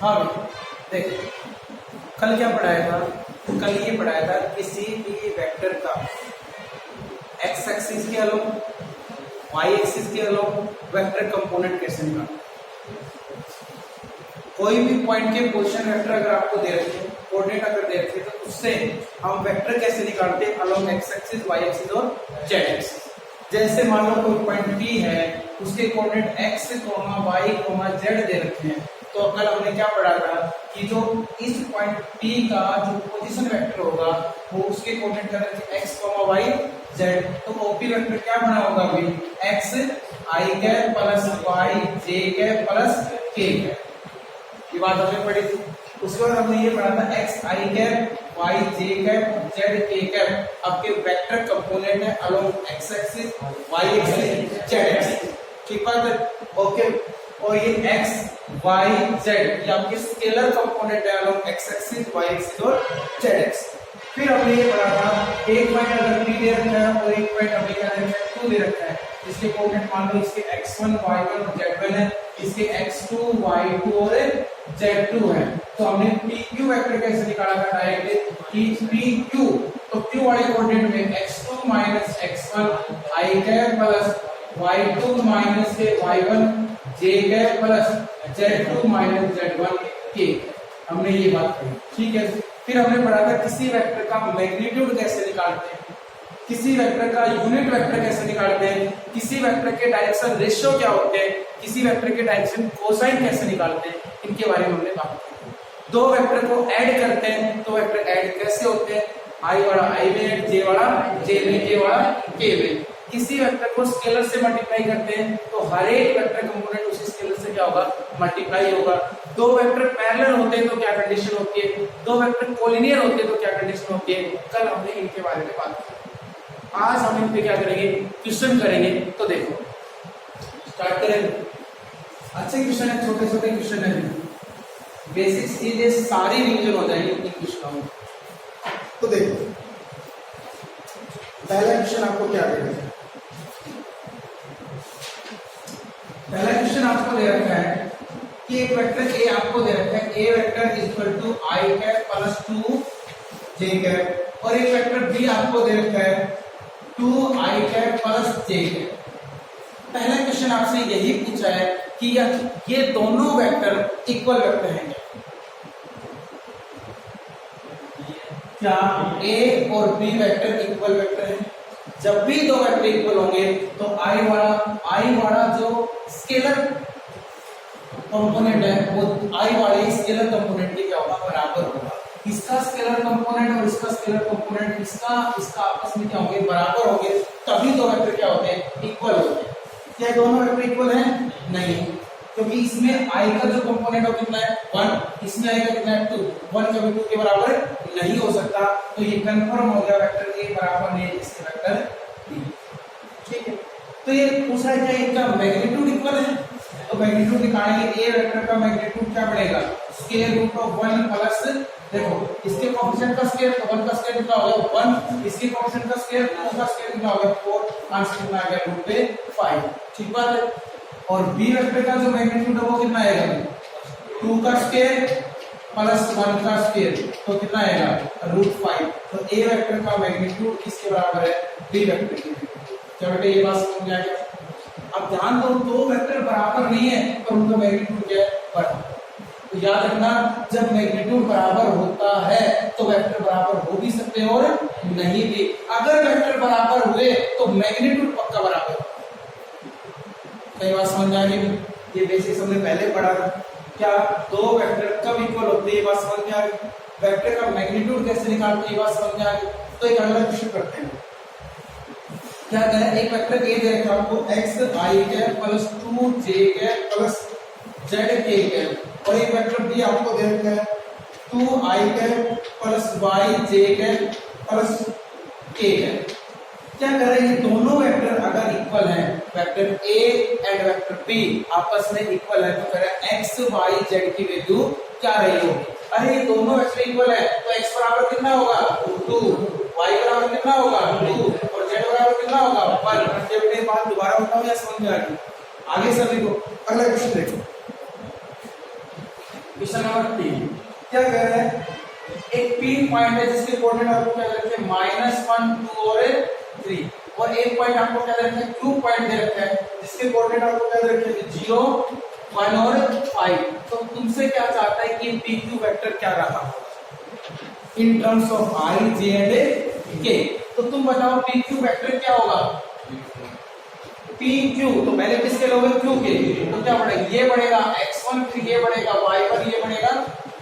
हाँ भाई देख, कल क्या पढ़ाया था? कल ये पढ़ाया था किसी भी वेक्टर का एक्स एक्सिस के अलोंग, वाई एक्सिस के अलोंग वेक्टर कंपोनेंट कैसे निकालना। कोई भी पॉइंट के पोजीशन वेक्टर अगर आपको दे रखे हैं, कोऑर्डिनेट अगर दे रखे हैं, तो उससे हम वेक्टर कैसे निकालते हैं along X axis, Y axis और जेड एक्सिस। जैसे मान लो कोई पॉइंट P है, उसके कोऑर्डिनेट x, y, z दे रखे हैं, तो कल हमने क्या पढ़ा था कि जो इस पॉइंट P का जो पोजीशन वेक्टर होगा वो उसके कोऑर्डिनेट क्या रखे x, y, z, तो OP वेक्टर क्या बना होगा अभी x i cap plus y j cap plus k cap. ये बात हमने पढ़ी थी। उसके बाद हमने ये पढ़ा था x i cap y j cap z k cap आपके वेक्टर कंपोनेंट है along x axis, y axis, z axis. ठीक बात है? ओके। और ये x y z ये आपके स्केलर कंपोनेंट है along x axis, y axis और z एक्सिस। फिर हमने ये पढ़ा था एक पॉइंट अगर P दे रखा है और एक पॉइंट हमने क्या दे रखा है 2 दे रखा है, इसके कोऑर्डिनेट मान लो इसके x1 y1 और z1 है, इसके x2 y2 और z2 है। तो हमने pq वेक्टर कैसे निकाला था डायरेक्ट कि pq, तो q वाले कोऑर्डिनेट में x2 minus x1 i cap plus y2 minus y1 j cap plus z2 minus z1 k। हमने ये बात कही, ठीक है। फिर हमने पढ़ा था किसी वेक्टर का मैग्नीट्यूड कैसे निकालते हैं, किसी वेक्टर का यूनिट वेक्टर कैसे निकालते हैं, किसी वेक्टर के डायरेक्शन रेशियो क्या होते हैं, किसी वेक्टर के डायरेक्शन कोसाइन कैसे निकालते हैं, इनके बारे में हमने बात की। दो वेक्टर को ऐड करते हैं तो वेक्टर ऐड कैसे होते हैं, i वाला i में ऐड, j वाला j में, k वाला k में। किसी वेक्टर को स्केलर से मल्टीप्लाई करते हैं तो हर एक वेक्टर कंपोनेंट उसी स्केलर से क्या होगा, मल्टीप्लाई होगा। दो वेक्टर पैरेलल होते हैं तो क्या कंडीशन होती है, दो वेक्टर कोलिनियर होते हैं तो क्या कंडीशन होती है। कल हमने इनके बारे में बात की। आज हम इन पे क्या करेंगे, क्वेश्चन करेंगे। तो देखो स्टार्ट करेंगे। अच्छे क्वेश्चन है, छोटे छोटे क्वेश्चन है, बेसिक चीजें सारी रिवीजन हो जाएगी इन क्वेश्चनों में। तो देखो पहला क्वेश्चन आपको क्या देगा, पहला क्वेश्चन आपको दे रखा है कि एक वेक्टर ए आपको दे रखा है, A vector is equal to I cap plus 2 J cap, और एक वेक्टर बी आपको दे रखा है 2 I cap plus J cap. पहला क्वेश्चन आपसे यही पूछा है कि ये दोनों वेक्टर इक्वल वेक्टर हैं क्या, ए और बी वेक्टर इक्वल वेक्टर हैं। जब भी दो वेक्टर इक्वल होंगे तो आई वाला जो स्केलर कंपोनेंट है वो आई वाले स्केलर कंपोनेंट के क्या होगा, बराबर होगा। इसका स्केलर कंपोनेंट और इसका स्केलर कंपोनेंट इसका आपस में क्या होंगे, बराबर होंगे, तभी दो वेक्टर क्या होते हैं, इक्वल होते हैं। क्या दोनों वेक्टर इक्वल हैं? नहीं, क्योंकि इसमें i का जो कंपोनेंट है कितना है 1, इसमें i का कितना है 2, 1 कभी 2 के बराबर नहीं हो सकता। तो ये कंफर्म हो गया वेक्टर a बराबर नहीं है इसके वेक्टर b। ठीक है, तो ये पूछा है क्या इनका मैग्नीट्यूड इक्वल है, तो मैग्नीट्यूड निकालेंगे। a वेक्टर का मैग्नीट्यूड क्या बनेगा, स्क्वायर रूट ऑफ 1 प्लस, देखो इसके कोएफिशिएंट का स्क्वायर, तो 1 का स्क्वायर कितना हो गया 1, इसके कोएफिशिएंट का स्क्वायर 2 का स्क्वायर कितना हो गया 4, आंसर कितना आ गया रूट पे 5। ठीक बात है। और b वेक्टर का जो मैग्नीट्यूड है वो कितना आएगा, 2 का स्क्वायर प्लस 1 का स्क्वायर, तो कितना आएगा रूट 5। तो a वेक्टर का मैग्नीट्यूड किसके बराबर है, b वेक्टर के। क्या बेटे ये बात समझ आ गया? अब ध्यान दो, दो वेक्टर बराबर नहीं है तो उनका मैग्नीट्यूड क्या है, बराबर। तो याद रखना जब मैग्नीट्यूड बराबर होता है तो वेक्टर बराबर हो भी सकते हैं और नहीं भी। अगर वेक्टर बराबर हुए तो मैग्नीट्यूड पक्का बराबर होगा। कई बात समझ आ गई? ये बेसिक्स हमने पहले पढ़ा था। क्या दो वेक्टर कब इक्वल होते हैं, ये बात समझ में आ गई। वेक्टर का मैग्नीट्यूड कैसे निकालते हैं, ये बात समझ में आ गई। तो एक अगला क्वेश्चन करते हैं। क्या करें, एक वेक्टर ए दे रखा है आपको x i cap plus 2 j cap plus z k cap, और एक वेक्टर बी आपको दे रखा है 2 i cap plus y j cap plus k cap. क्या करें, ये दोनों वेक्टर अगर इक्वल हैं, vector a and vector b आपस में इक्वल है, तो करें x y z की वैल्यू क्या रही होगी। अरे ये दोनों वेक्टर इक्वल है तो x बराबर कितना होगा 2, y बराबर कितना होगा 2 और z बराबर कितना होगा 1। ये बेटे बात दोबारा बताओ या समझ में आ गई? आगे सभी को अगला क्वेश्चन देखो। क्वेश्चन नंबर 3 क्या कह रहे हैं, एक पी पॉइंट है जिसके कोऑर्डिनेट आपको क्या दे रखे हैं -1 2 और 3, और एक पॉइंट आपको क्या दे रखे हैं Q पॉइंट दे रखा है जिसके कोऑर्डिनेट आपको क्या दे रखे हैं 0 1 और 5। तो तुमसे क्या चाहता है कि पी क्यू वेक्टर क्या रहा in terms of I J and के। तो तुम बताओ पी क्यू वेक्टर क्या होगा, पी क्यू तो पहले किसके लोगे क्यू के, तो क्या बढ़ेगा, ये बढ़ेगा x1, फिर ये बढ़ेगा y1, ये बढ़ेगा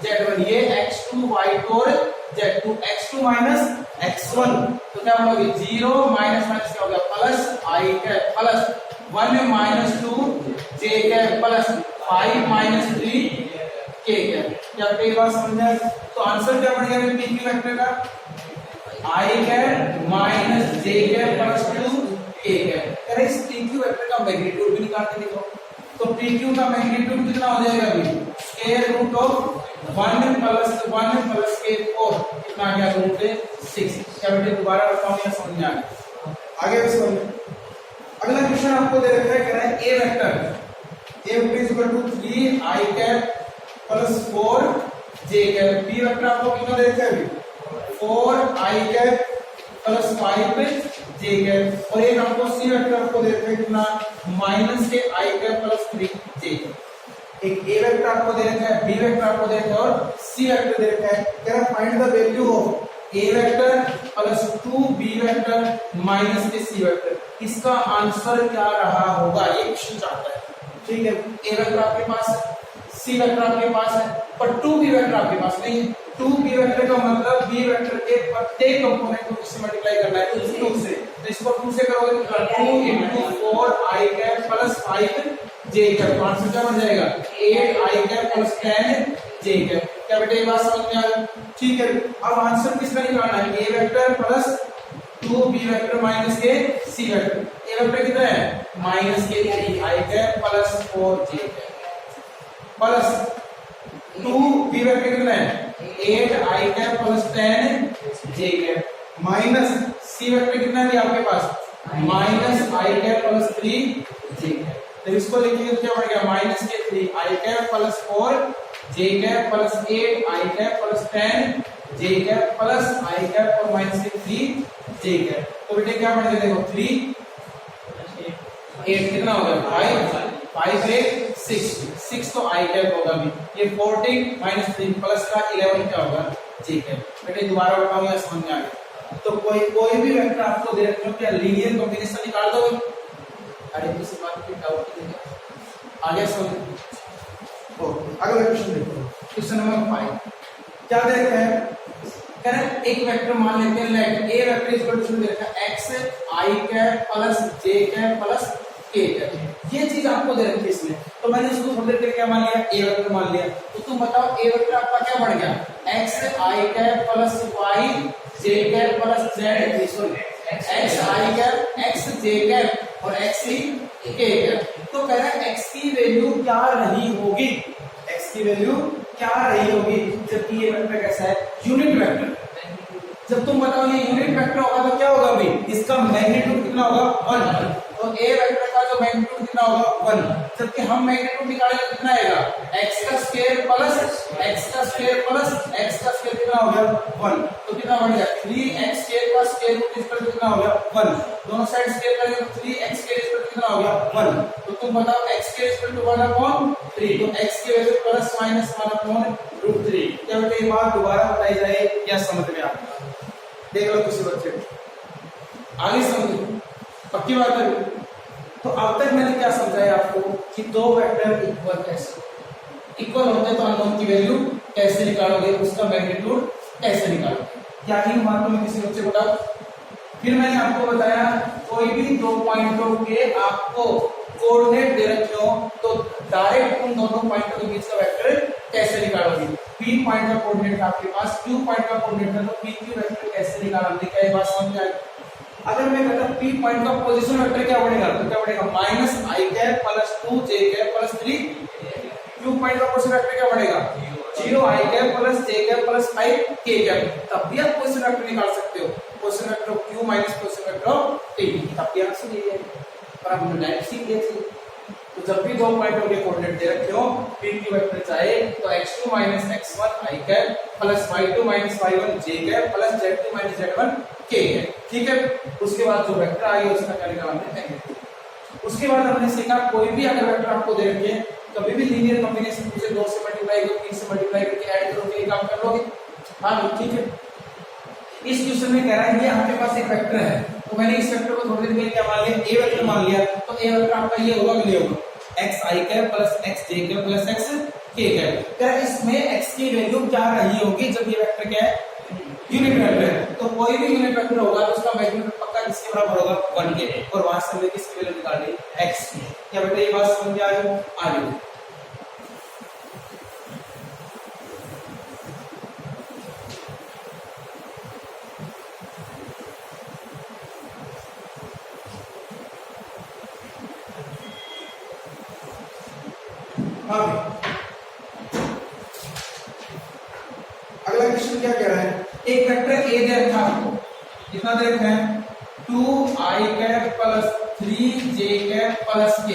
z1, ये x2 y2 और z2, x2 माइनस x1 तो क्या बढ़ोगे 0 माइनस माइनस क्या हो गया plus i cap plus 1 minus 2 j cap plus 5 minus 3 k cap. क्या कई बार समझ आए, तो आंसर क्या बढ़ेगा पी क्यू वेक्टर का i cap minus j cap plus 2 k cap. अरे इस PQ वेक्टर का मैग्नीट्यूड भी निकाल के देखो, तो PQ का मैग्नीट्यूड कितना हो जाएगा अभी स्क्वायर रूट ऑफ 1 प्लस के 4 कितना आ गया रूट 6। क्या बेटे दोबारा बताऊं या समझ में आ गया, आगे भी समझ। अगला क्वेश्चन आपको दे रखा है, कह रहा है A vector is equal to 3 i cap plus 4 j cap. B vector आपको कितना दे रखा है अभी 4 i cap plus 5 j cap, और एक आपको सी वेक्टर आपको दे रखा है कितना माइनस के i cap plus 3 j cap. एक ए वेक्टर आपको दे रखा है, बी वेक्टर आपको दे रखा है और सी वेक्टर दे रखा है। कह रहा है find the value of A vector plus 2 B vector minus K C vector. इसका आंसर क्या रहा होगा ये क्वेश्चन चाहता है, ठीक है। ए वेक्टर आपके पास है, सी वेक्टर आपके पास है, पर 2b वेक्टर आपके पास नहीं है। 2b वेक्टर का मतलब b वेक्टर के प्रत्येक कंपोनेंट को किससे मल्टीप्लाई करना है 2 से, तो इसको 2 से करोगे तो 2 into 4 i cap plus 5 j cap. Answer क्या बन जाएगा 8 i cap plus 10 j cap. क्या बेटे ये बात समझ में आ गई, ठीक है। अब आंसर किसका निकालना है, a vector plus 2b vector minus के c वेक्टर। a वेक्टर कितना है माइनस के 3 i cap plus 4 j cap plus 2b vector कितना है 8 i cap plus 10 j cap minus c vector कितना है आपके पास minus i cap plus 3 j cap. तो इसको लिखिए तो क्या बढ़ गया माइनस के 3 i cap plus 4 j cap plus 8 i cap plus 10 j cap plus i cap और माइनस के 3 j कैप। तो बेटे क्या बढ़ गया देखो 3 8 कितना हो गया 5 8 6 तो i कैप होगा अभी, ये 14 माइनस 3 प्लस का 11 क्या होगा j कैप। बेटे दोबारा बताओ या समझ में आ गया। तो कोई भी वेक्टर आपको दे रखो क्या लीनियर कॉम्बिनेशन निकाल दोगे, अरे किसी बात पे डाउट नहीं है, आगे समझ। अगला क्वेश्चन देखो, क्वेश्चन नंबर 5 क्या दे रखा है, कह रहा है एक वेक्टर मान लेते हैं let A vector is equal to दे रखा है x i cap plus j cap plus k cap. ये चीज आपको दे रखी है इसमें, तो मैंने इसको थोड़ी देर के क्या मान लिया ए वेक्टर मान लिया। तो तुम बताओ ए वेक्टर आपका क्या बढ़ गया x i cap plus y j cap plus z, sorry x i cap x j cap और x k कैप। तो कह रहा है x की वैल्यू क्या रही होगी, x की वैल्यू क्या रही होगी, जबकि ये वेक्टर कैसा है यूनिट वेक्टर। जब तुम बताओ ये यूनिट वेक्टर होगा तो क्या होगा भाई इसका मैग्नीट्यूड कितना होगा 1, तो ए वेक्टर का जो मैग्नीट्यूड कितना होगा 1, जबकि हम मैग्नीट्यूड निकालेंगे कितना आएगा x का स्क्वायर प्लस x का स्क्वायर प्लस x का स्क्वायर कितना हो गया 1, तो कितना बढ़ गया 3x स्क्वायर का स्क्वायर रूट इक्वल टू कितना हो गया 1, दोनों साइड स्क्वायर करेंगे तो 3x स्क्वायर इक्वल टू कितना हो गया 1। तो तुम बताओ x स्क्वायर इक्वल टू 1/3, तो x की वैल्यू प्लस माइनस 1/√3। क्या बेटे ये बात दोबारा बताई जाए क्या समझ में आ गया, देख लो किसी बच्चे आगे समझो, पक्की बात है। तो अब तक मैंने क्या समझाया आपको कि दो वेक्टर इक्वल कैसे इक्वल होते हैं, तो अननोन की वैल्यू कैसे निकालोगे, उसका मैग्नीट्यूड कैसे निकालोगे, क्या ही बात में किसी बच्चे को डाउट। फिर मैंने आपको बताया कोई भी दो पॉइंटों के आपको कोऑर्डिनेट दे रखे हो तो डायरेक्ट उन दोनों पॉइंटों के बीच का वेक्टर कैसे निकालोगे। P पॉइंट का कोऑर्डिनेट आपके पास, Q पॉइंट का कोऑर्डिनेट है, तो PQ वेक्टर कैसे निकालोगे, क्या ये बात समझ में आई। अगर मैं कहता P पॉइंट का पोजीशन वेक्टर क्या बढ़ेगा, तो क्या बढ़ेगा minus i cap plus 2 j cap plus 3। Q point का पोजीशन वेक्टर क्या बढ़ेगा 0 i cap plus j cap plus 5 k cap. तब भी आप पोजीशन वेक्टर निकाल सकते हो, position vector of Q minus position vector of P, तब भी आंसर यही है। पर हमने डायरेक्ट सीख लिया थी, तो जब भी दो पॉइंटों के कोऑर्डिनेट दे रखे हो, PQ वेक्टर चाहे तो x2 - x1 i cap plus y2 - y1 j cap plus z2 - z1 k cap, ठीक है। उसके बाद जो वेक्टर आएगा उसका क्या निकालना है, मैग्नीट्यूड। उसके बाद हमने सीखा कोई भी अगर वेक्टर आपको दे रखे हैं, कभी भी लीनियर कॉम्बिनेशन उसे 2 से मल्टीप्लाई करो, 3 से मल्टीप्लाई करके ऐड करोगे, ये काम कर लोगे। हाँ ठीक है। इस क्वेश्चन में कह रहा है ये आपके पास एक वेक्टर है, तो मैंने इस वेक्टर को थोड़ी देर पहले क्या मान लिया, ए वेक्टर मान लिया, तो ए वेक्टर आपका ये होगा कि नहीं होगा, x i cap plus x j cap plus x k cap. क्या इसमें x की वैल्यू क्या रही होगी जब ये वेक्टर क्या है, यूनिट वेक्टर है। तो कोई भी यूनिट वेक्टर होगा तो उसका मैग्नीट्यूड पक्का किसके बराबर होगा, 1 के, और वहां से हमें किसकी वैल्यू निकालनी, x की। क्या बेटा ये बात समझ में आ गई? आगे अगला क्वेश्चन क्या कह रहा है, एक वेक्टर ए दे रखा है आपको, कितना दे रखा है, 2i cap plus 3j cap plus k,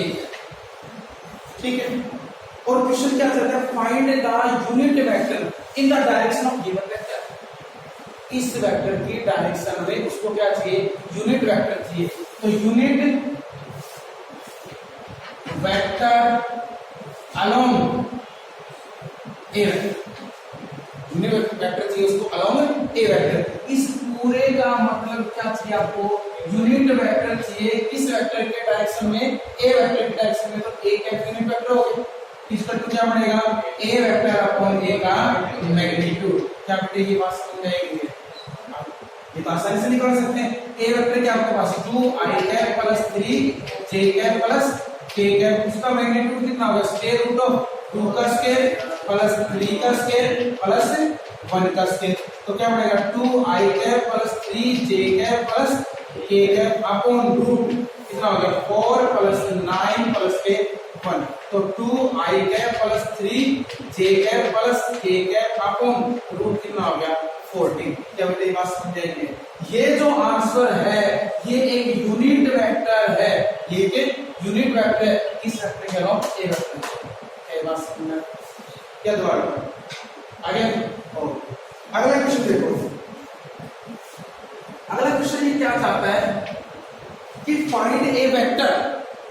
ठीक है। और क्वेश्चन क्या चाहता है, find the unit vector in the direction of given vector. इस वेक्टर की डायरेक्शन में उसको क्या चाहिए, यूनिट वेक्टर चाहिए। तो unit vector along A vector, unit vector चाहिए उसको अलोंग ए वेक्टर। इस पूरे का मतलब क्या चाहिए आपको, यूनिट वेक्टर चाहिए किस वेक्टर के डायरेक्शन में, ए वेक्टर के डायरेक्शन में। तो ए का यूनिट वेक्टर हो गया, इसका तो क्या बनेगा, ए वेक्टर अपॉन ए का मैग्नीट्यूड। क्या बेटे ये बात समझ में आएगी, ये तो आसानी से निकाल सकते हैं। ए वेक्टर क्या आपके पास, 2i cap plus 3j cap plus k cap, उसका मैग्नीट्यूड कितना होगा, स्क्वायर रूट ऑफ 2 का स्क्वायर प्लस 3 का स्क्वायर प्लस 1 का स्क्वायर। तो क्या बनेगा, 2i cap plus 3j cap plus k cap upon root कितना हो गया, 4 प्लस 9 प्लस k 1। तो 2i cap plus 3j cap plus k cap upon root कितना हो गया, 14। क्या बेटे ये बात समझ आएगी? ये जो आंसर है ये एक यूनिट वेक्टर है, ये एक यूनिट वेक्टर है, किस वेक्टर के अलावा ए वेक्टर। क्या बात समझ में? क्या दोबारा आगे अगला क्वेश्चन देखो। अगला क्वेश्चन ये क्या चाहता है कि find A vector,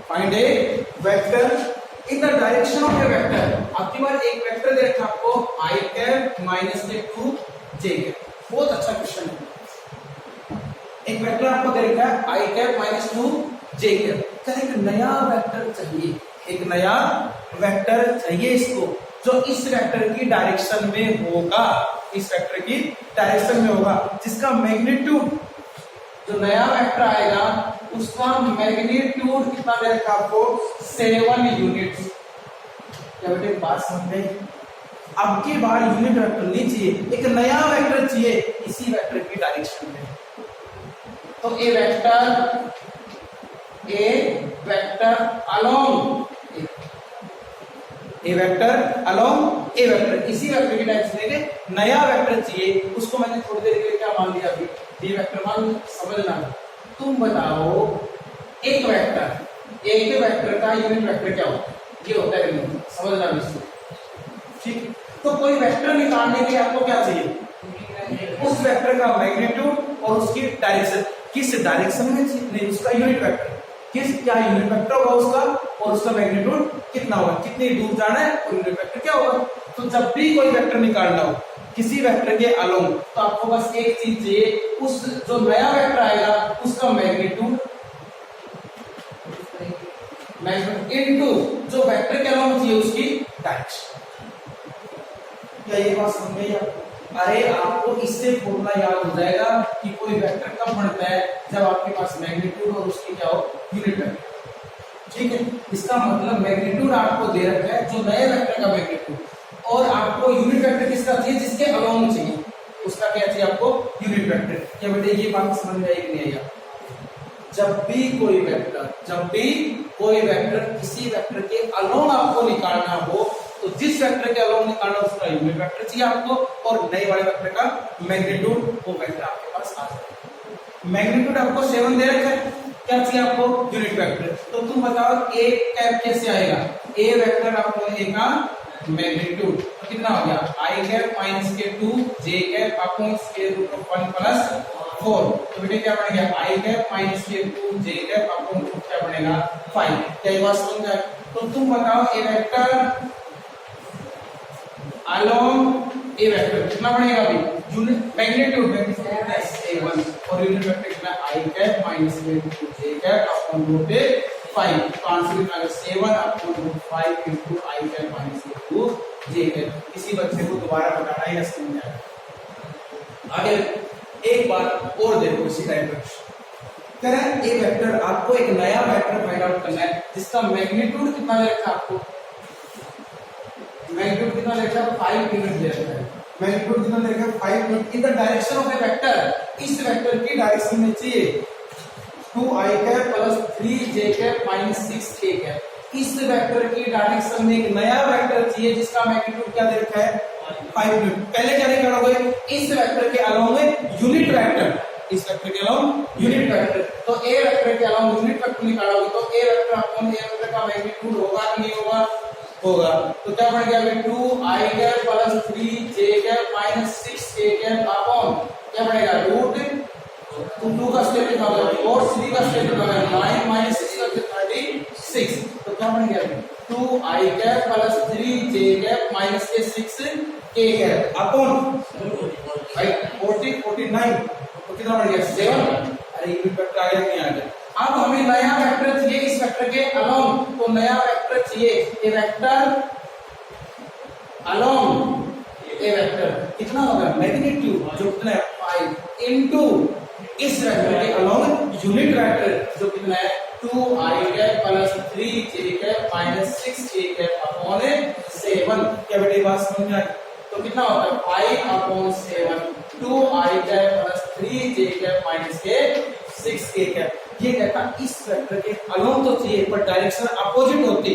find A vector in the direction of A vector. आपकी बार एक वेक्टर दे रखा आपको i कैप माइनस के 2 j कैप, बहुत अच्छा क्वेश्चन है। एक वेक्टर आपको दे रखा है i cap minus 2 j cap, क्या एक नया वेक्टर चाहिए, एक नया वेक्टर चाहिए इसको जो इस वेक्टर की डायरेक्शन में होगा, इस वेक्टर की डायरेक्शन में होगा, जिसका मैग्नीट्यूड, जो नया वेक्टर आएगा उसका मैग्नीट्यूड कितना दे रखा आपको, 7 यूनिट्स। क्या बेटे बात समझ गए? अब की बार यूनिट वेक्टर नहीं चाहिए, एक नया वेक्टर चाहिए इसी वेक्टर की डायरेक्शन में। तो A vector along A vector along A vector, इसी वेक्टर की डायरेक्शन में नया वेक्टर चाहिए, उसको मैंने थोड़ी देर के लिए क्या मान लिया, अभी बी वेक्टर मान। समझना, तुम बताओ एक वेक्टर का यूनिट वेक्टर क्या होता है, ये होता है, समझना इसको, ठीक। तो कोई वेक्टर निकालने के लिए आपको क्या चाहिए, उस वेक्टर का मैग्नीट्यूड और उसकी डायरेक्शन, किस डायरेक्शन में नहीं, उसका यूनिट वेक्टर किस, क्या यूनिट वेक्टर होगा उसका, और उसका मैग्नीट्यूड कितना होगा, कितनी दूर जाना है, और यूनिट वेक्टर क्या होगा। तो जब भी कोई वेक्टर निकालना हो किसी वेक्टर के अलोंग, तो आपको बस एक चीज चाहिए, उस जो नया वेक्टर आएगा उसका मैग्नीट्यूड इनटू जो वेक्टर के अलोंग चाहिए उसकी डायरेक्शन। क्या ये बात समझ में आई आपको? अरे आपको इससे फॉर्मूला याद हो जाएगा कि कोई वेक्टर कब बनता है, जब आपके पास मैग्नीट्यूड और उसकी क्या हो, यूनिट वेक्टर, ठीक है। इसका मतलब मैग्नीट्यूड आपको दे रखा है, जो नए वेक्टर का मैग्नीट्यूड, और आपको यूनिट वेक्टर किसका चाहिए, जिसके अलोंग चाहिए, उसका क्या चाहिए आपको, यूनिट वेक्टर। क्या बेटे ये बात समझ में आई कि नहीं आई? जब भी कोई वेक्टर किसी वेक्टर के अलोंग आपको निकालना हो, तो जिस वेक्टर के अलोंग निकालना उसका यूनिट वेक्टर चाहिए आपको, और नए वाले वेक्टर का मैग्नीट्यूड, वो वेक्टर आपके पास आ जाएगा। मैग्नीट्यूड आपको 7 दे रखा है, क्या चाहिए आपको? Unit vector. तो तुम बताओ ए कैप कैसे आएगा? ए वेक्टर आपको लेगा मैग्नीट्यूड, तो कितना हो गया? आई कैप माइनस के 2 J cap upon square root of 1 plus 4। तो बेटे क्या बनेगा? आई कैप माइनस के 2 जे कैप अपॉन रूट क्या बनेगा? 5। क्या ये बात समझ में आई? तो तुम बताओ ए वेक्टर अलोंग ए वेक्टर कितना बनेगा? अभी यूनिट मैग्नीट्यूड a1 और यूनिट वेक्टर कितना? आई कैप माइनस के 2 जे कैप अपॉन रूट 5। तो आंसर कितना आएगा? 7 upon root 5 into I cap minus के 2 जे कैप। किसी बच्चे को दोबारा बताना ही समझ में आएगा। आगे एक बात और देखो इसी टाइप का कह रहा है ए वेक्टर आपको एक नया वेक्टर फाइंड आउट करना है जिसका मैग्नीट्यूड कितना दे रखा है आपको? मैग्नीट्यूड कितना दे रखा है? 5 यूनिट दे रखा है। मैग्नीट्यूड कितना दे रखा है? 5 unit in the direction of A vector. इस वेक्टर की डायरेक्शन में चाहिए 2i cap plus 3j cap minus 6k cap. इस वेक्टर की डायरेक्शन में एक नया वेक्टर चाहिए जिसका मैग्नीट्यूड क्या दे रखा है? 5 यूनिट। पहले क्या निकालोगे? इस वेक्टर के अलोंग यूनिट वेक्टर, इस वेक्टर के अलोंग यूनिट वेक्टर। तो ए वेक्टर के अलोंग यूनिट वेक्टर निकालोगे तो A vector upon A vector का मैग्नीट्यूड होगा कि नहीं होगा? होगा। तो क्या बन गया? 2i cap plus 3j cap minus 6k cap upon क्या बनेगा? रूट 2 का स्क्वायर कितना होगा? और 3 का स्क्वायर कितना होगा? 9 माइनस 6 का 36। तो क्या बन गया? 2i cap plus 3j cap minus के 6k कैप अपॉन भाई 49। तो कितना बन गया? 7। अरे यूनिट वेक्टर आ गया नहीं आ गया? अब हमें नया वेक्टर चाहिए इस वेक्टर के अलोंग। तो नया वेक्टर चाहिए ए वेक्टर अलोंग ए वेक्टर कितना होगा? मैग्नीट्यूड जो कितना है? 5 इनटू इस वेक्टर के अलोंग यूनिट वेक्टर जो कितना है? 2i cap plus 3j cap minus 6k cap upon 7। क्या बेटे बात समझ में आई? तो कितना होता है? 5 upon 7 2i cap plus 3j cap minus के 6k कैप। ये कहता इस वेक्टर के अलोंग तो चाहिए पर डायरेक्शन अपोजिट होती।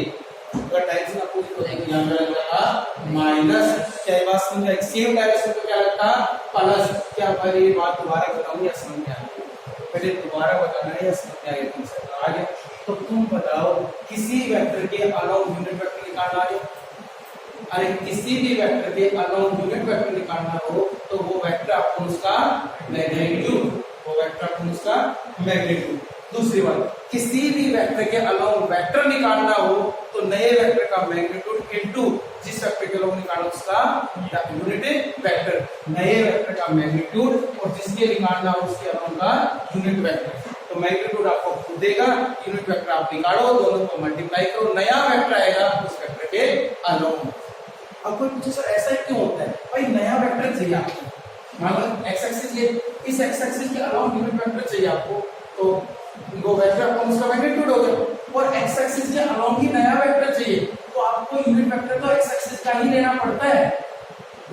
अगर डायरेक्शन अपोजिट होती तो यहां पर लगता माइनस। क्या बात समझ आई? सेम डायरेक्शन तो क्या लगता? प्लस। क्या भाई ये बात दोबारा बताऊं या समझ में आई? पहले दोबारा बताना है या समझ में आएगा तुमसे? आगे तो तुम बताओ किसी वेक्टर के अलोंग यूनिट वेक्टर निकालना है। अरे किसी भी वेक्टर के अलोंग यूनिट वेक्टर निकालना हो तो वो वेक्टर आपको उसका मैग्नीट्यूड, वो वेक्टर आपको उसका मैग्नीट्यूड। दूसरी बात, किसी भी वेक्टर के अलोंग वेक्टर निकालना हो तो नए वेक्टर का मैग्नीट्यूड इनटू जिस वेक्टर के अलोंग निकालो उसका यूनिट वेक्टर। नए वेक्टर का मैग्नीट्यूड और जिसके निकालना हो उसके अलोंग का यूनिट वेक्टर। तो मैग्नीट्यूड आपको खुद देगा, यूनिट वेक्टर आप निकालो, दोनों को मल्टीप्लाई करो, नया वेक्टर आएगा उस वेक्टर के अलोंग। अब कोई पूछे सर ऐसा क्यों होता है? भाई नया वेक्टर चाहिए आपको, मान लो एक्स एक्सिस ये, इस एक्स एक्सिस के अलोंग यूनिट वेक्टर चाहिए आपको, तो वो वेक्टर आपको उसका मैग्नीट्यूड हो गया। और एक्स एक्सिस के अलोंग ही नया वेक्टर चाहिए तो आपको यूनिट वेक्टर तो एक्स एक्सिस का ही लेना पड़ता है।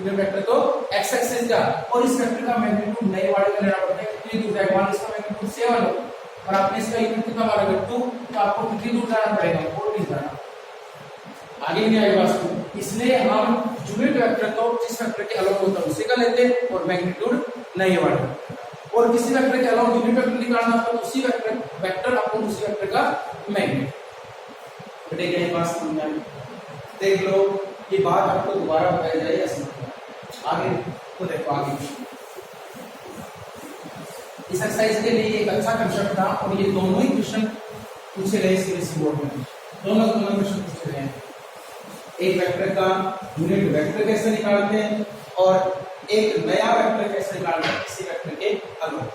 यूनिट वेक्टर तो एक्स एक्सिस का और इस वेक्टर का मैग्नीट्यूड नए वाले का लेना पड़ता है। कितनी दूर जाएगा? मान इसका मैग्नीट्यूड 7 हो और आपने इसका यूनिट कितना माना? 2। तो आपको कितनी दूर जाना पड़ेगा? 4 जाना। आगे नहीं आएगा बात। इसलिए हम यूनिट वेक्टर तो जिस वेक्टर के अलोंग होता है उसी का लेते हैं और मैग्नीट्यूड नए वाले। और किसी वेक्टर के अलावा यूनिट वेक्टर निकालना हो तो उसी वेक्टर आपको उसी वेक्टर का मैग्नीट्यूड। बेटे क्या बात समझ आई? देख लो ये बात आपको दोबारा बताई जाए या समझ में आगे? तो देखो आगे इस एक्सरसाइज के लिए एक अच्छा कंसेप्ट था और ये दोनों ही क्वेश्चन पूछे गए सीबीएसई बोर्ड में। दोनों क्वेश्चन पूछे गए हैं। एक वेक्टर का यूनिट वेक्टर कैसे निकालते हैं और एक नया वेक्टर कैसे निकालना है किसी वेक्टर के अलोंग।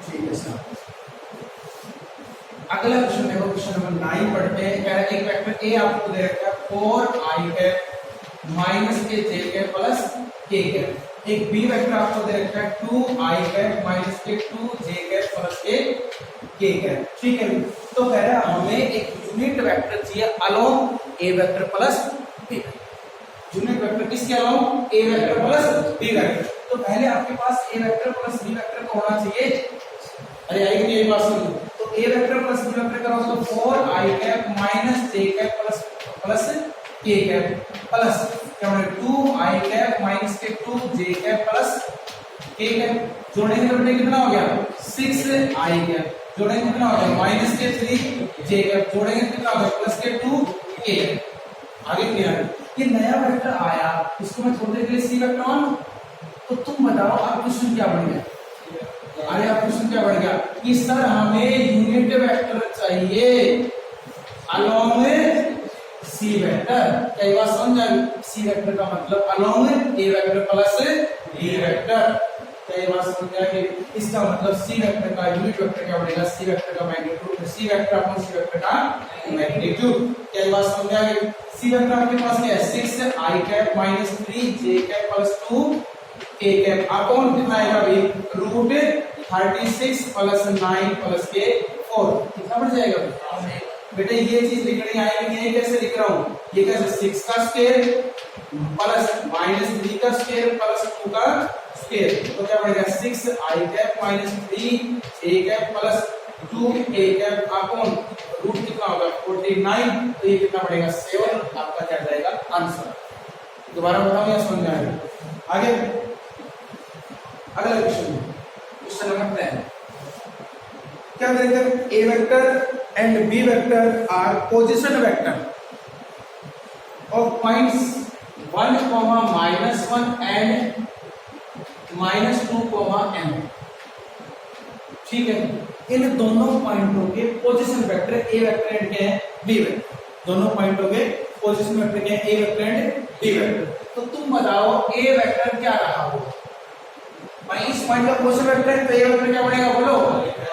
ठीक है सर। अगला क्वेश्चन देखो, क्वेश्चन नंबर 9 पढ़ते हैं। कह रहा है एक वेक्टर ए आपको दे रखा है 4i कैप माइनस के j cap plus k cap. एक बी वेक्टर आपको दे रखा है 2i कैप माइनस के 2j cap plus k cap. ठीक है। तो कह रहा है हमें एक यूनिट वेक्टर चाहिए along A vector plus B vector. Unit vector किसके along? A vector plus B vector. तो पहले आपके पास A vector plus B vector का होना चाहिए। अरे आएगी नहीं ये बात सुनो। तो A vector plus B vector करो तो 4i cap minus j cap plus k cap plus क्या होगा 2i कैप माइनस के 2j cap plus k cap. जोड़ने के लिए कितना हो गया? 6i कैप जोड़ेंगे कितना हो गया माइनस के 3 जे कैप, जोड़ेंगे कितना हो गया प्लस के 2 के। आगे क्लियर? ये नया वेक्टर आया, इसको मैं थोड़ी देर के लिए सी वेक्टर मान लूं, तो तुम बताओ अब क्वेश्चन क्या बन गया? अरे अब क्वेश्चन क्या बढ़ गया कि सर हमें यूनिट वेक्टर चाहिए अलोंग सी वेक्टर। क्या ये बात समझ आई? सी वेक्टर का मतलब along A vector plus B vector. क्या ये बात समझ आ गई? इसका मतलब सी वेक्टर का यूनिट वेक्टर क्या बनेगा? सी वेक्टर का magnitude C vector upon C vector का मैग्नीट्यूड। क्या ये बात समझ आ गई? सी वेक्टर आपके पास क्या है? 6 i cap minus 3 j cap plus 2 k cap upon कितना आएगा भाई? रूट 36 प्लस 9 प्लस के 4। कितना बढ़ जाएगा बेटा? ये चीज लिखनी आएगी। ये कैसे लिख रहा हूँ? ये कैसे? 6 का स्क्वायर प्लस माइनस 3 का स्क्वायर प्लस 2 का स्क्वायर, तो क्या बढ़ेगा? 6 i cap minus 3 j cap plus 2 k cap upon root कितना होगा? 49। तो ये कितना बढ़ेगा? 7। आपका क्या जाएगा आंसर? दोबारा बताओ या समझ में आएगा? आगे अगला क्वेश्चन नंबर 10। क्या करेंगे? A vector and B vector are position vector of points 1, -1 and -2, m। ठीक है, इन दोनों पॉइंटों के position vector A vector and क्या है? B vector. दोनों पॉइंटों के पोजीशन वेक्टर क्या है? A vector and B vector. तो तुम बताओ ए वेक्टर क्या रहा हो भाई? इस पॉइंट का पोजीशन वेक्टर है तो ए वेक्टर क्या बनेगा? बोलो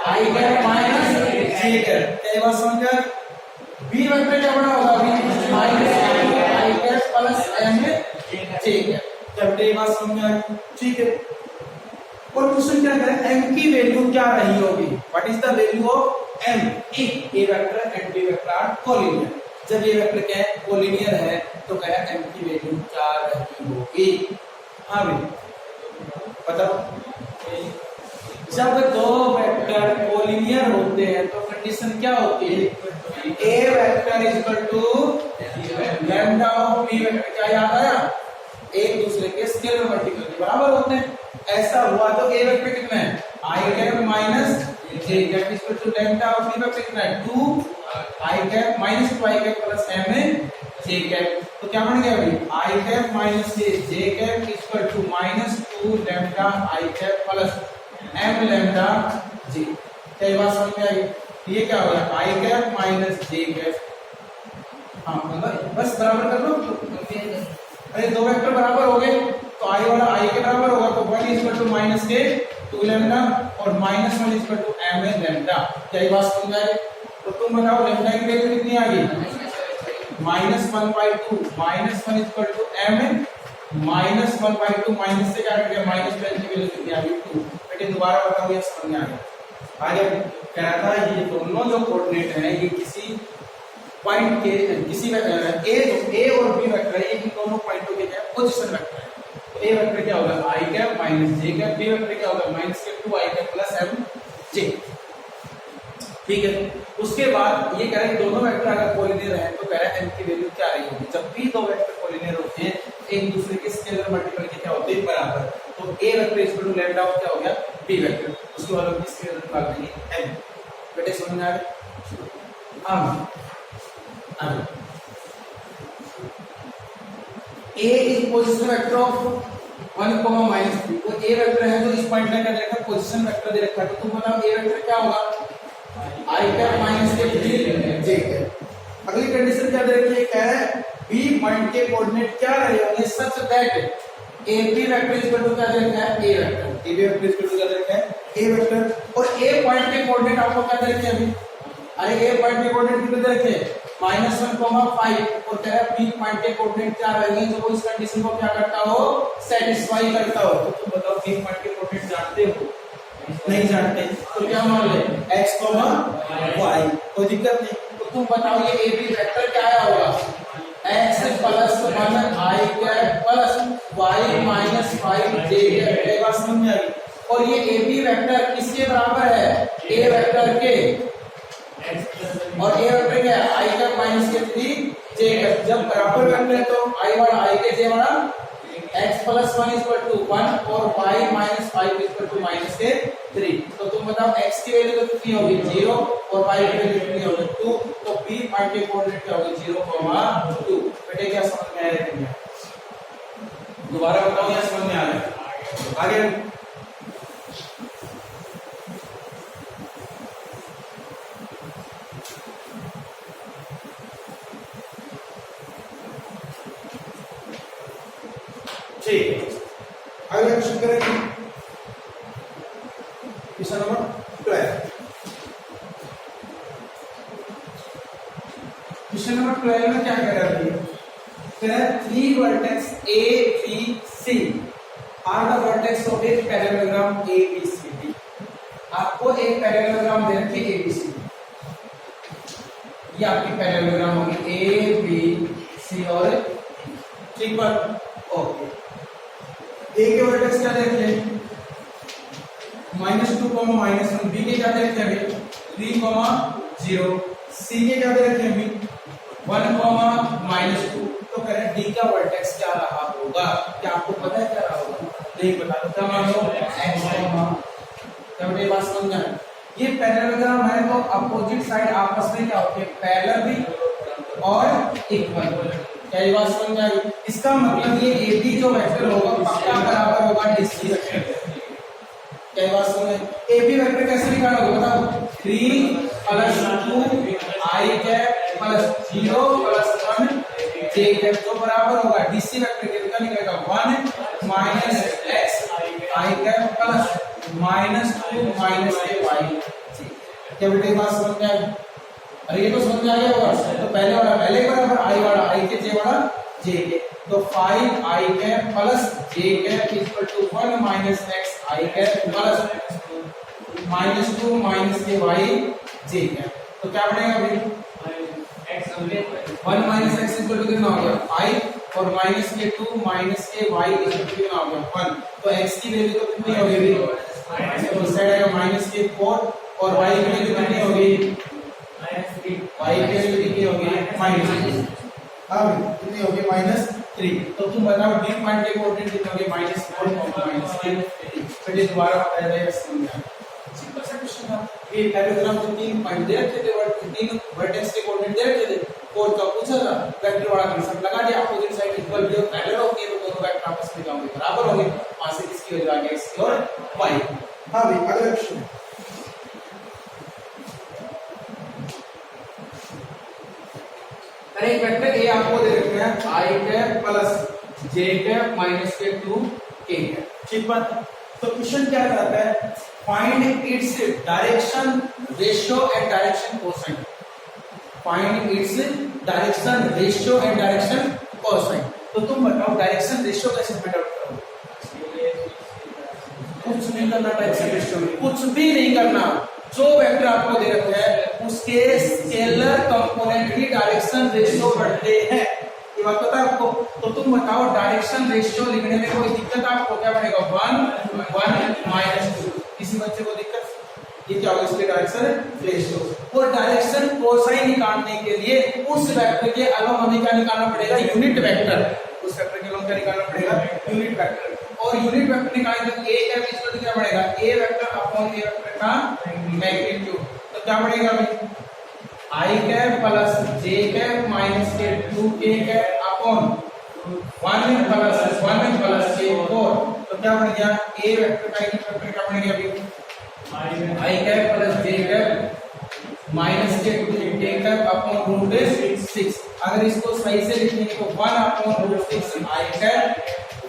i cap minus j cap. क्या ये बात समझ गए? बी वेक्टर क्या बना होगा? अभी minus i cap plus m j cap. जब ये बात समझ में आई, ठीक है। और क्वेश्चन क्या है? m की वैल्यू क्या रही होगी? What is the value of m if A vector and B vector are collinear? जब ये वेक्टर क्या है? कोलिनियर है, तो कह रहा है m की वैल्यू क्या रही होगी? हाँ भाई बताओ। जब दो वेक्टर कोलिनियर होते हैं तो कंडीशन क्या होती है? A vector is equal to lambda of B vector. क्या याद आया? एक दूसरे के स्केलर मल्टीपल के बराबर होते हैं। ऐसा हुआ तो ए वेक्टर कितना है? i cap minus j cap equal to lambda of B vector कितना है? 2 i cap minus 2 i cap plus m j cap. तो क्या बन गया अभी? i cap minus j cap equal to -2 lambda i cap plus m lambda j। क्या ये बात समझ में आई? ये क्या हो गया? i cap minus j cap. हाँ मतलब बस बराबर कर लो। अरे दो वेक्टर बराबर हो गए तो i वाला i के बराबर होगा, तो 1 इक्वल टू माइनस के 2 लैम्डा और -1 इक्वल टू m लैम्डा। क्या ये बात समझ में आई? तो तुम बताओ लैम्डा की वैल्यू कितनी आ गई? -1/2 -1 इक्वल टू m -1/2 माइनस से क्या कट गया? -10 की वैल्यू कितनी आ गई? 2। बेटे दोबारा बताओ ये समझ में आ गया? आगे कह रहा था ये दोनों जो कोऑर्डिनेट हैं ये किसी पॉइंट के किसी ए और बी वेक्टर है, इन दोनों पॉइंटों के क्या पोजीशन वेक्टर है। तो ए वेक्टर क्या होगा? i cap minus j cap. B vector क्या होगा? माइनस के 2 i cap plus m j। ठीक है। उसके बाद ये कह रहा है दोनों वेक्टर अगर कोलिनियर है तो कह रहा है m की वैल्यू क्या रही होगी? जब भी दो वेक्टर कोलिनियर होते हैं एक दूसरे के स्केलर मल्टीपल के क्या होते हैं? बराबर। तो A vector equal to lambda of क्या हो गया? B vector. उसके बाद हम स्केलर निकाल देंगे m। बेटे समझ में आ गया? अब A is position vector of 1, -3। तो A वेक्टर है तो इस पॉइंट में क्या दे रखा? पोजीशन वेक्टर दे रखा है। तो तुम बताओ A वेक्टर क्या होगा? i कैप माइनस के 3 j कैप। अगली कंडीशन क्या दे रखी है? कह रहा है B पॉइंट के कोऑर्डिनेट क्या रहे होंगे such that AB vector is equal to क्या दे रखा है? A vector. AB vector is equal to क्या दे रखा है? A vector. और A पॉइंट के कोऑर्डिनेट आपको क्या दे रखे हैं अभी? अरे A पॉइंट के कोऑर्डिनेट कितने दे रखे हैं? -1, 5। और कह रहा है बी पॉइंट के कोऑर्डिनेट क्या रहेंगे जो वो इस कंडीशन को क्या करता हो? सेटिस्फाई करता हो। तो तुम बताओ बी पॉइंट के कोऑर्डिनेट जानते हो? नहीं जानते तो क्या मान ले? x, y। कोई दिक्कत नहीं। तो तुम बताओ ये ए बी वेक्टर क्या आया होगा? x plus 1 i cap plus y minus 5 j cap. ये बात समझ में आई? और ये ए बी वेक्टर किसके बराबर है? ए वेक्टर के। और ए वेक्टर क्या है? i कैप माइनस के 3 j कैप। जब बराबर वेक्टर है तो i वाला i के j वाला x प्लस 1 इक्वल टू 1 और y minus 5 equal to minus के 3। तो तुम बताओ x की वैल्यू तो कितनी होगी 0 और y की वैल्यू कितनी होगी 2। तो b पॉइंट के कोऑर्डिनेट क्या होगी 0, 2। बेटे क्या समझ में आया तुम्हें? दोबारा बताओ या समझ में आ रहा है? आगे ठीक, अगला क्वेश्चन करेंगे क्वेश्चन नंबर 12। क्वेश्चन नंबर 12 में क्या कह रहा है? कह रहा है 3 vertex A B C are the vertex of a parallelogram ABCD। आपको एक पैरेललोग्राम दे रखी है ABCD, ये आपकी पैरेललोग्राम होगी ABC और ठीक बात ओके। ए के वर्टेक्स क्या देते हैं -2, -1। बी के क्या देते हैं 3, 0। सी के क्या देते हैं 1, -2। तो कह रहे हैं डी का वर्टेक्स क्या रहा होगा? क्या आपको पता है क्या रहा होगा? नहीं पता तो क्या मान लो x, क्या बेटे बात समझ में? ये पैरेललोग्राम है तो अपोजिट साइड आपस में क्या होते हैं पैरेलल भी और इक्वल। क्या ये बात समझ में आई? इसका मतलब ये AB जो वेक्टर होगा पक्का बराबर होगा DC वेक्टर। क्या ये बात समझ में? AB वेक्टर कैसे निकालोगे बताओ? 3 + 2 I कैप + 0 + 1 J कैप जो बराबर होगा DC वेक्टर के क्या निकलेगा 1 - x I कैप + -2 - y। क्या बेटे बात समझ में आई? अरे ये तो समझ में आ गया होगा। तो पहले वाला पहले बराबर I वाला I के J वाला J के। तो 5 I cap plus J cap equal to 1 minus x I cap plus -2 minus K y J cap. तो क्या बनेगा भाई 1 माइनस x इक्वल टू कितना हो गया 5 और माइनस के 2 minus K y equal to कितना हो गया 1। तो x की वैल्यू तो कितनी होगी तो उस साइड आएगा माइनस के 4 और y की वैल्यू कितनी होगी y की वैल्यू कितनी होगी -3। अब कितनी होगी -3। तो तुम बताओ d पॉइंट के कोऑर्डिनेट कितने होंगे -4 और -3। फिर दोबारा बताया जाएगा समझ में। सिंपल सा क्वेश्चन था। ये पैरेललोग्राम जो 3 पॉइंट दे रखे थे और 3 वर्टेक्स के कोऑर्डिनेट दे रखे थे और का पूछा था वेक्टर वाला कंसेप्ट लगा दिया। अपोजिट साइड इक्वल भी और पैरेलल होगी तो दोनों वेक्टर आपस में जाएंगे बराबर होंगे। वहां से किसकी वैल्यू आ गई x और y। हां भाई अगला क्वेश्चन एक वेक्टर ए आपको दे रखे हैं I cap plus J cap minus के 2 K कैप। ठीक बात। तो क्वेश्चन क्या कहता है find its direction ratio and direction cosine. Find its direction ratio and direction cosine. तो तुम बताओ डायरेक्शन रेशियो कैसे फाइंड आउट करोगे? कुछ नहीं करना डायरेक्शन रेशियो में, कुछ भी नहीं करना। जो वेक्टर आपको दे रखा है उसके स्केलर कंपोनेंट की डायरेक्शन रेशियो बढ़ते हैं। ये बात पता है आपको? तो तुम बताओ डायरेक्शन रेशियो लिखने में कोई दिक्कत आपको क्या बनेगा 1 1 -2। किसी बच्चे को दिक्कत? ये क्या होगा इसके डायरेक्शन रेशियो। और डायरेक्शन कोसाइन निकालने के लिए उस वेक्टर के अलावा हमें क्या निकालना पड़ेगा यूनिट वेक्टर। उस वेक्टर के अलावा क्या निकालना पड़ेगा यूनिट वेक्टर। और यूनिट वेक्टर निकालने के लिए a कैप इक्वल क्या पड़ेगा a vector upon a vector का मैग्नीट्यूड। तो क्या पड़ेगा भाई I cap plus J cap minus के 2K cap upon 1 plus K 4। तो क्या बन गया a वेक्टर का यूनिट वेक्टर क्या बन गया अभी I cap plus J cap minus के 2K कैप अपॉन √6। अगर इसको सही से लिखेंगे तो 1 upon √6 I cap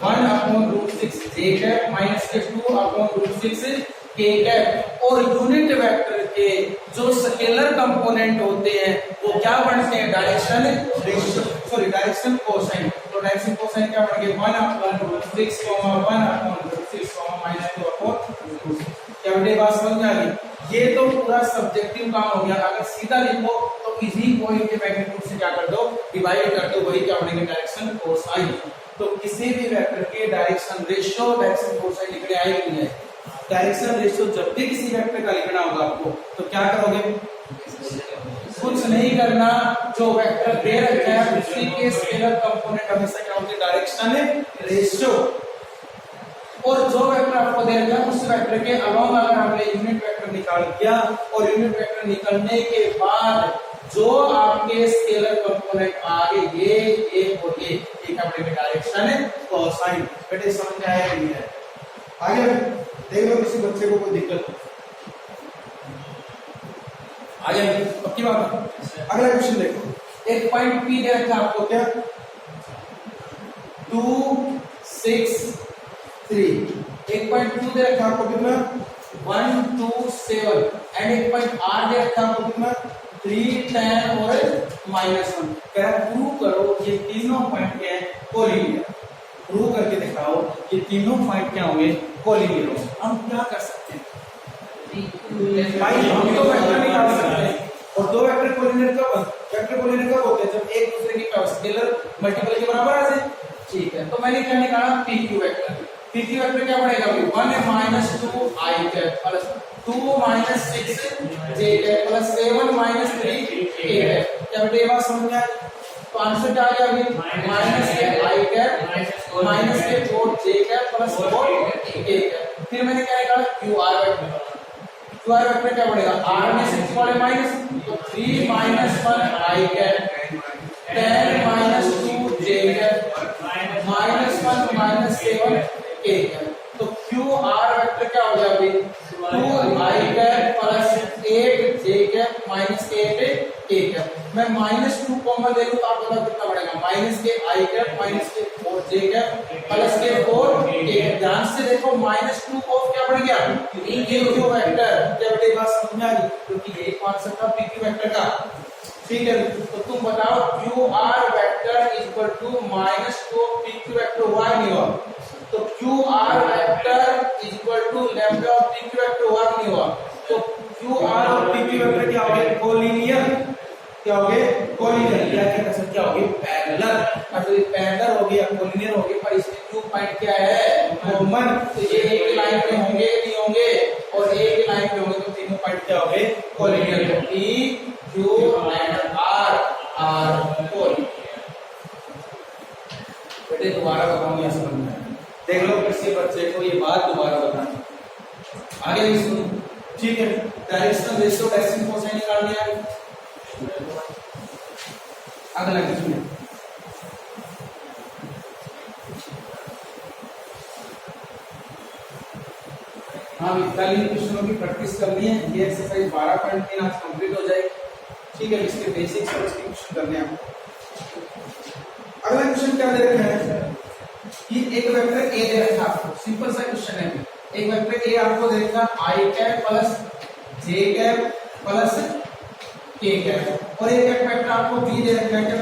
1 upon √6 J cap minus के 2 अपॉन √6 K कैप। और यूनिट वेक्टर के जो स्केलर कंपोनेंट होते हैं वो क्या बनते हैं direction ratio sorry direction cosine. तो डायरेक्शन कोसाइन क्या बन गया 1 अपॉन √6 1 अपॉन √6 -2 अपॉन √6। क्या बेटे बात समझ में आ गई? ये तो पूरा सब्जेक्टिव काम हो गया। अगर सीधा लिखो तो इजी पॉइंट के मैग्नीट्यूड से क्या कर दो डिवाइड कर दो, वही क्या बनेगा डायरेक्शन कोसाइन। तो किसी भी वेक्टर के डायरेक्शन रेशियो डायरेक्शन कोसाइन लिखने आएगा नहीं है। डायरेक्शन रेशियो जब भी किसी वेक्टर का लिखना होगा आपको तो क्या करोगे कुछ नहीं करना, जो वेक्टर दे रखा है उसी के स्केलर कंपोनेंट हमेशा क्या होंगे, डायरेक्शन रेशियो। और जो वेक्टर आपको दे रखा है उस वेक्टर के अलोंग अगर हमने यूनिट वेक्टर निकाल दिया और यूनिट वेक्टर निकालने के बाद जो आपके स्केलर कंपोनेंट आगे ये और ये का डायरेक्शन है कोसाइन। बेटे समझ में आया नहीं है? आगे देख लो किसी बच्चे को कोई दिक्कत आगे पक्की बात है। अगला क्वेश्चन देखो, एक पॉइंट P दे रखा है आपको क्या 2 6 3, एक पॉइंट Q दे रखा है आपको कितना 1 2 7 एंड एक पॉइंट R दे रखा है आपको कितना 3 10 और -1। क्या प्रूव करो ये तीनों पॉइंट क्या है, कोलिनियर। प्रूव करके दिखाओ ये तीनों पॉइंट क्या होंगे, कोलिनियर। हम क्या कर सकते हैं भाई, हम तो वेक्टर निकाल सकते हैं। और दो वेक्टर कोलिनियर कब होते हैं, जब एक दूसरे के स्केलर मल्टीपल के बराबर आ जाए। ठीक है, तो मैंने क्या निकाला PQ वेक्टर। PQ वेक्टर क्या पड़ेगा, 1 -2 I cap plus 2 - 6 J cap plus 7 - 3 K cap. क्या बेटे बात समझ में आई? तो आंसर क्या आ गया अभी, -8 I cap -4 J cap plus 4 K cap. फिर मैंने क्या निकाला QR वेक्टर। QR वेक्टर क्या पड़ेगा, R में 6 वाले माइनस, तो 3 - 1 I cap 10 - 2 J cap -1 - 7 K cap. तो QR वेक्टर क्या हो गया अभी 2 I cap plus 8 J cap -8 K cap. मैं -2 कॉमन ले लूं तो आपको पता कितना पड़ेगा, -के I cap -4 J cap plus के 4 K कैप। ध्यान से देखो -2 को क्या पड़ गया, PQ वेक्टर। क्या बेटे बात समझ में आ गई? क्योंकि यही कॉन्सेप्ट था PQ वेक्टर का। ठीक है, तो तुम बताओ QR vector equal to -2 PQ vector हुआ नहीं हुआ? तो QR vector equal to lambda of PQ vector हुआ नहीं हुआ? तो QR और PQ वेक्टर क्या हो गए, कोलिनियर। क्या हो गए, कोलिनियर। या क्या कर क्या हो गए, पैरेलल। मतलब ये पैरेलल हो गया, कोलिनियर हो गया, पर इसमें Q पॉइंट क्या है, कॉमन। तो ये एक लाइन में होंगे नहीं होंगे, और एक लाइन में होंगे तो तीनों पॉइंट क्या हो गए, collinear. Q and R collinear. बेटे दोबारा बताऊंगा या समझ में, देख लो किसी बच्चे को ये बात दोबारा बताना, आगे भी सुनो। ठीक है, डायरेक्शनल रेशियो डायरेक्शन कोसाइन निकाल दिया। अगला क्वेश्चन, हाँ कल इन क्वेश्चनों की प्रैक्टिस करनी है। ये एक्सरसाइज 12.3 आज कंप्लीट हो जाएगी। ठीक है, इसके बेसिक्स और इसके क्वेश्चन करने हैं। अगला क्वेश्चन क्या दे रखा है कि एक वेक्टर A दे रखा है आपको, सिंपल सा क्वेश्चन है। एक वेक्टर A आपको दे रखा I cap plus J cap plus K cap, और एक वेक्टर आपको B दे रखा है, क्या